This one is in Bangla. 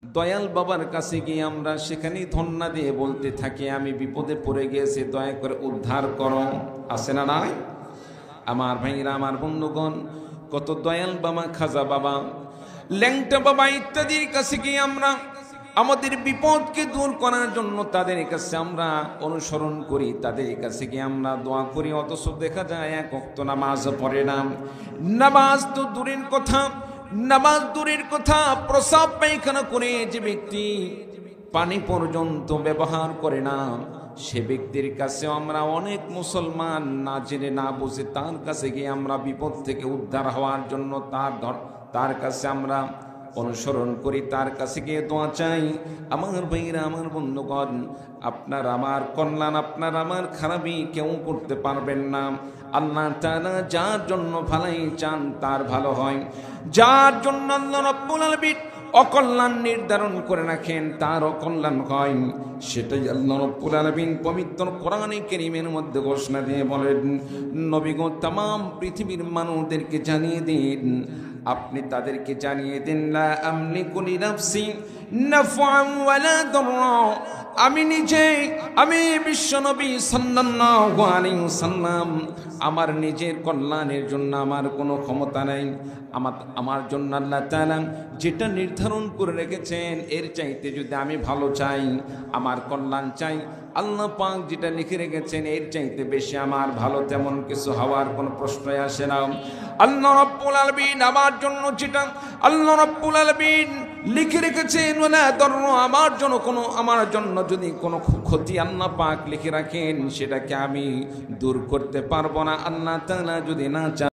দয়াল বাবার কাছে গিয়ে আমরা সেখানেই ধন্না দিয়ে বলতে থাকি, আমি বিপদে পড়ে গিয়েছি, দয়া করে উদ্ধার করো। আছে না নাই? আমার ভাইরা, আমার বন্ধুগণ, কত দয়াল বাবা, খাজা বাবা, ল্যাংটা বাবা ইত্যাদির কাছে গিয়ে আমরা আমাদের বিপদকে দূর করার জন্য তাদের কাছে আমরা অনুসরণ করি, তাদের কাছে গিয়ে আমরা দোয়া করি, অথচ দেখা যায় এক ওয়াক্ত নামাজ পড়ে না। নামাজ তো দূরের কথা, নামাজ দূরের কথা, প্রসাব পায়খানা করে যে ব্যক্তি পানি পর্যন্ত ব্যবহার করে না, সে ব্যক্তির কাছে আমরা অনেক মুসলমান না জেনে না বুঝে তার কাছে গিয়ে আমরা বিপদ থেকে উদ্ধার হওয়ার জন্য তার কাছে আমরা অনুসরণ করি, তার কাছে গিয়ে দোয়া চাই। আমার ভাইরা, আমার বন্ধুগণ, আপনার আমার কল্যাণ, আপনার আমার খারাপই কেউ করতে পারবেন না। আল্লাহ তাআলা যার জন্য ভালাই চান তার ভালো হয়, যার জন্য আল্লাহ রাব্বুল আলামিন অকল্যাণ নির্ধারণ করে রাখেন তার অকল্যাণ হয়। সেটাই আল্লাহ রাব্বুল আলামিন পবিত্র কোরআনে কারীমের মধ্যে ঘোষণা দিয়ে বলেন, নবী গো, तमाम পৃথিবীর মানুষদেরকে জানিয়ে দিন, আপনি তাদেরকে জানিয়ে দিন, লা আমলিকু লিনাফসি নাফআন ওয়ালা দাররা, আমি নিজে, আমি বিশ্বনবী সাল্লাল্লাহু আলাইহি ওয়াসাল্লাম, আমার নিজের কল্যাণের জন্য আমার কোনো ক্ষমতা নাই। আমার জন্য আল্লাহ তাআলা যেটা নির্ধারণ করে রেখেছেন এর চাইতে যদি আমি ভালো চাই, আমার কল্যাণ চাই, আল্লাহ পাক যেটা লিখে রেখেছেন এর চাইতে বেশি আমার ভালো তেমন কিছু হওয়ার কোনো প্রশ্নই আসে না। আল্লাহ রাব্বুল আলামিন আমার জন্য যেটা আল্লাহ রাব্বুল আলামিন লিখে রেখেছেন, ওয়ালা দাররা, আমার জন্য যদি কোনো ক্ষতি আল্লাহ পাক লিখে রাখেন সেটাকে আমি দূর করতে পারবো না, আল্লাহ তাআলা যদি না চান।